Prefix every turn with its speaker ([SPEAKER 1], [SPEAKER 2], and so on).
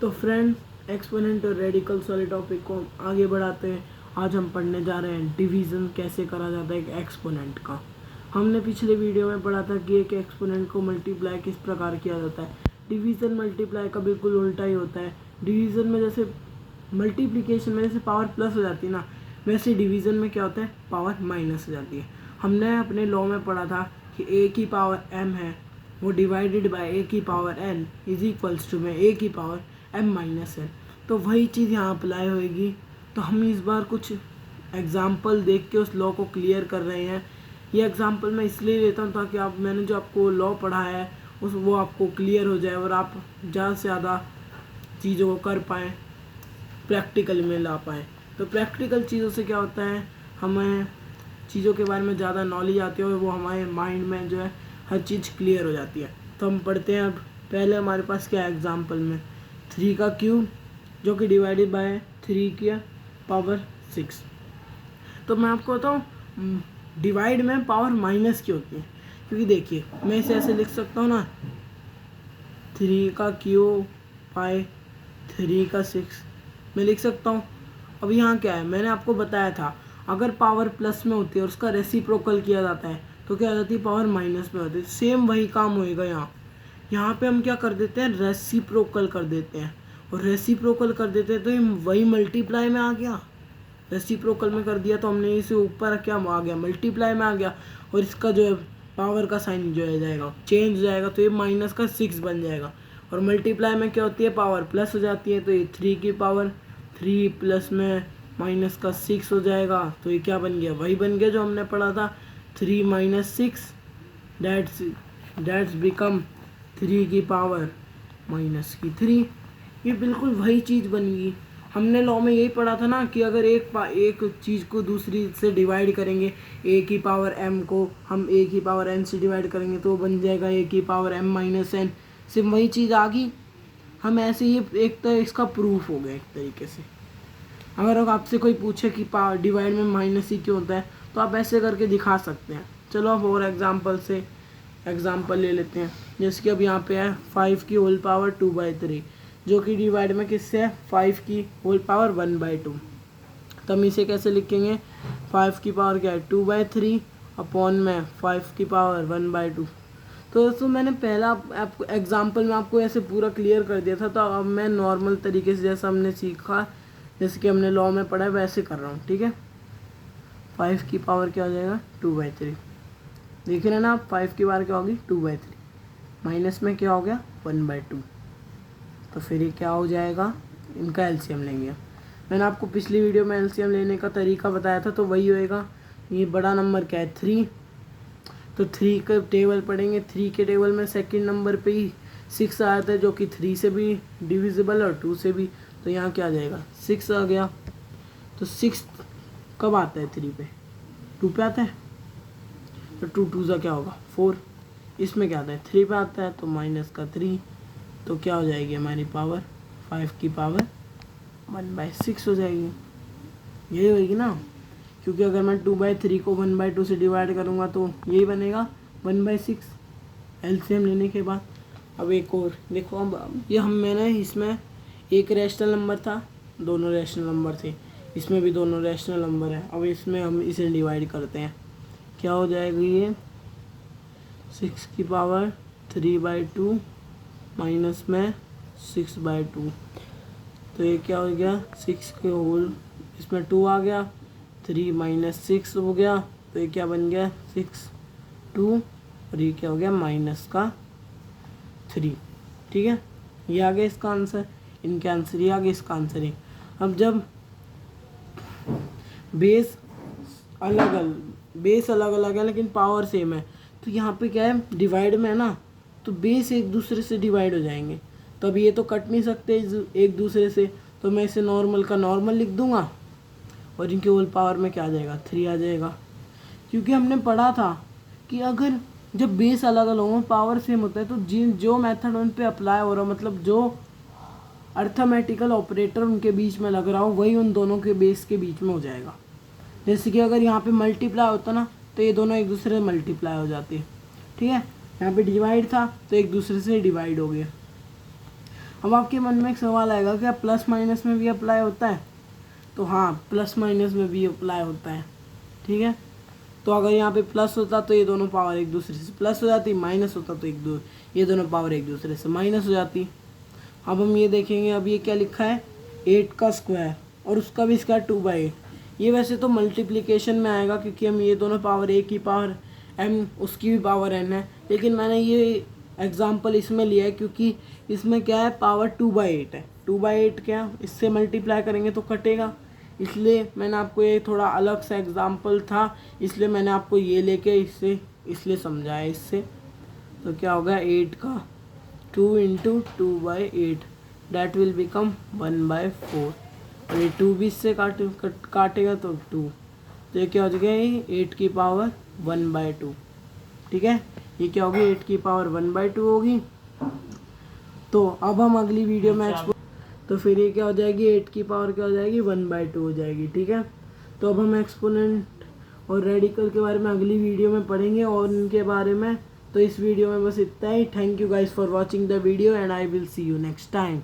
[SPEAKER 1] तो friends, exponent और radicals वाले टॉपिक को आगे बढ़ाते हैं। आज हम पढ़ने जा रहे हैं डिवीज़न कैसे करा जाता है एक एक्सपोनेंट का। हमने पिछले वीडियो में पढ़ा था कि एक एक्सपोनेंट को मल्टीप्लाई किस प्रकार किया जाता है। डिवीज़न मल्टीप्लाई का बिल्कुल उल्टा ही होता है। डिवीज़न में जैसे मल्टीप्लिकेशन में जैसे पावर प्लस हो जाती है ना, वैसे डिवीज़न में क्या होता है, पावर माइनस हो जाती है। हमने अपने लॉ में पढ़ा था कि a की पावर m है वो डिवाइडेड बाय a की power n is equals to में a की पावर m माइनस n। तो वही चीज़ यहाँ अप्लाई होएगी। तो हम इस बार कुछ एग्जाम्पल देख के उस लॉ को क्लियर कर रहे हैं। ये एग्जाम्पल मैं इसलिए लेता हूँ ताकि मैंने जो आपको लॉ पढ़ा है वो आपको क्लियर हो जाए और आप ज़्यादा से ज़्यादा चीज़ों को कर पाएँ, प्रैक्टिकल में ला पाएँ। तो प्रैक्टिकल चीज़ों से क्या होता है, हमें चीज़ों के बारे में ज़्यादा नॉलेज आती है और वो हमारे माइंड में जो है हर चीज़ क्लियर हो जाती है। तो हम पढ़ते हैं। अब पहले हमारे पास क्या है एग्जाम्पल में 3 का क्यूब जो कि डिवाइडेड बाय 3 की पावर 6। तो मैं आपको बताऊँ डिवाइड में पावर माइनस की होती है, क्योंकि देखिए मैं इसे ऐसे लिख सकता हूँ ना, 3 का क्यूब बाय 3 का 6 मैं लिख सकता हूँ। अब यहाँ क्या है, मैंने आपको बताया था अगर पावर प्लस में होती है और उसका रेसिप्रोकल किया जाता है तो क्या हो जाती है, पावर माइनस में होती है। सेम वही काम होएगा यहाँ पे हम क्या कर देते हैं, रेसिप्रोकल कर देते हैं। और रेसिप्रोकल कर देते हैं तो ये वही मल्टीप्लाई में आ गया। रेसिप्रोकल में कर दिया तो हमने इसे ऊपर क्या आ गया, मल्टीप्लाई में आ गया। और इसका जो है पावर का साइन जो है जाएगा चेंज हो जाएगा, तो ये माइनस का 6 बन जाएगा। और मल्टीप्लाई में क्या होती है, पावर प्लस हो जाती है, तो ये 3 की पावर 3 प्लस में माइनस का 6 हो जाएगा। तो ये क्या बन गया, वही बन गया जो हमने पढ़ा था, 3 माइनस 6 डेट्स बिकम 3 की पावर माइनस की 3। ये बिल्कुल वही चीज़ बन गई। हमने लॉ में यही पढ़ा था ना कि अगर एक चीज़ को दूसरी से डिवाइड करेंगे, a की पावर m को हम a की पावर n से डिवाइड करेंगे तो बन जाएगा a की पावर m माइनस n। सिर्फ वही चीज़ आ गई। हम ऐसे ही एक तो इसका प्रूफ हो गया एक तरीके से। अगर आपसे कोई पूछे कि डिवाइड में माइनस ही क्यों होता है तो आप ऐसे करके दिखा सकते हैं। चलो अब और एग्जाम्पल ले लेते हैं। जैसे कि अब यहाँ पे है 5 की होल पावर 2/3 जो कि डिवाइड में किससे है, 5 की होल पावर 1/2। तो हम इसे कैसे लिखेंगे, 5 की पावर क्या है 2/3 अपॉन में 5 की पावर 1/2। तो दोस्तों मैंने पहला आपको एग्जाम्पल में आपको ऐसे पूरा क्लियर कर दिया था। तो अब मैं नॉर्मल तरीके से जैसा हमने सीखा, जैसे कि हमने लॉ में पढ़ा है वैसे कर रहा हूँ, ठीक है। 5 की पावर क्या हो जाएगा 2/3, देख रहे हैं ना आप, 5 की पावर क्या होगी 2/3, माइनस में क्या हो गया 1/2। तो फिर ये क्या हो जाएगा, इनका एलसीएम लेंगे। मैंने आपको पिछली वीडियो में एलसीएम लेने का तरीका बताया था, तो वही होएगा। ये बड़ा नंबर क्या है 3, तो 3 का टेबल पढ़ेंगे। 3 के टेबल में सेकंड नंबर पे ही 6 आया था जो कि 3 से भी डिविजिबल और 2 से भी। तो यहाँ क्या आ जाएगा 6 आ गया। तो 6 कब आता है 3 पे, 2 पे आता है, तो 2 2 सा क्या होगा 4। इसमें क्या आता है 3 पे आता है, तो माइनस का 3। तो क्या हो जाएगी हमारी पावर 5 की पावर 1/6 हो जाएगी। यही होगी ना, क्योंकि अगर मैं 2/3 को 1/2 से डिवाइड करूँगा तो यही बनेगा 1/6 एलसीएम लेने के बाद। अब एक और देखो, अब ये मैंने इसमें एक रैशनल नंबर था, दोनों रैशनल नंबर थे, इसमें भी दोनों रैशनल नंबर है। अब इसमें हम इसे डिवाइड करते हैं, क्या हो जाएगा ये 6 की पावर 3/2 माइनस में 6/2। तो ये क्या हो गया 6 के होल, इसमें 2 आ गया, 3 माइनस 6 हो गया। तो ये क्या बन गया 6 2, और ये क्या हो गया माइनस का 3। ठीक है, ये आ गया इसका आंसर, इनके आंसर ये आ गया, इसका आंसर ही। अब जब बेस अलग अलग है लेकिन पावर सेम है, तो यहाँ पे क्या है डिवाइड में है ना, तो बेस एक दूसरे से डिवाइड हो जाएंगे। तो अब ये तो कट नहीं सकते एक दूसरे से, तो मैं इसे नॉर्मल का नॉर्मल लिख दूंगा और इनके होल पावर में क्या आ जाएगा 3 आ जाएगा। क्योंकि हमने पढ़ा था कि अगर जब बेस अलग अलग हो पावर सेम होता है तो जो मेथड उन पे अप्लाई हो रहा हो, मतलब जो अर्थमेटिकल ऑपरेटर उनके बीच में लग रहा हो वही उन दोनों के बेस के बीच में हो जाएगा। जैसे कि अगर यहाँ पे मल्टीप्लाई होता ना तो ये दोनों एक दूसरे से मल्टीप्लाई हो जाते, ठीक है। यहाँ पे डिवाइड था तो एक दूसरे से डिवाइड हो गया। अब आपके मन में एक सवाल आएगा, क्या प्लस माइनस में भी अप्लाई होता है? तो हाँ, प्लस माइनस में भी अप्लाई होता है, ठीक है। तो अगर यहाँ पे प्लस होता तो ये दोनों पावर एक दूसरे से प्लस हो जाती, माइनस होता तो ये दोनों पावर एक दूसरे से माइनस हो जाती। अब हम ये देखेंगे, अब ये क्या लिखा है, 8 का स्क्वायर और उसका भी स्क्वायर 2/8। ये वैसे तो मल्टीप्लिकेशन में आएगा क्योंकि हम ये दोनों पावर एक ही पावर m, उसकी भी पावर n है, लेकिन मैंने ये एग्जाम्पल इसमें लिया है क्योंकि इसमें क्या है, पावर 2/8 है। 2/8 क्या, इससे मल्टीप्लाई करेंगे तो कटेगा, इसलिए मैंने आपको ये थोड़ा अलग सा एग्जाम्पल था, इसलिए मैंने आपको ये लेके इसलिए समझाया इससे। तो क्या होगा, 8 का 2 इंटू 2/8 डैट विल बिकम 1/4, और ये 2 भी इससे काटेगा तो 2, तो ये क्या हो जाएगा, ये 8 की पावर 1/2, ठीक है। ये क्या होगी, 8 की पावर 1/2 होगी। तो अब हम अगली वीडियो में तो फिर ये क्या हो जाएगी, 8 की पावर क्या हो जाएगी, 1/2 हो जाएगी, ठीक है। तो अब हम एक्सपोनेंट और रेडिकल के बारे में अगली वीडियो में पढ़ेंगे और इनके बारे में। तो इस वीडियो में बस इतना ही। Thank you guys for watching the video and I will see you next time.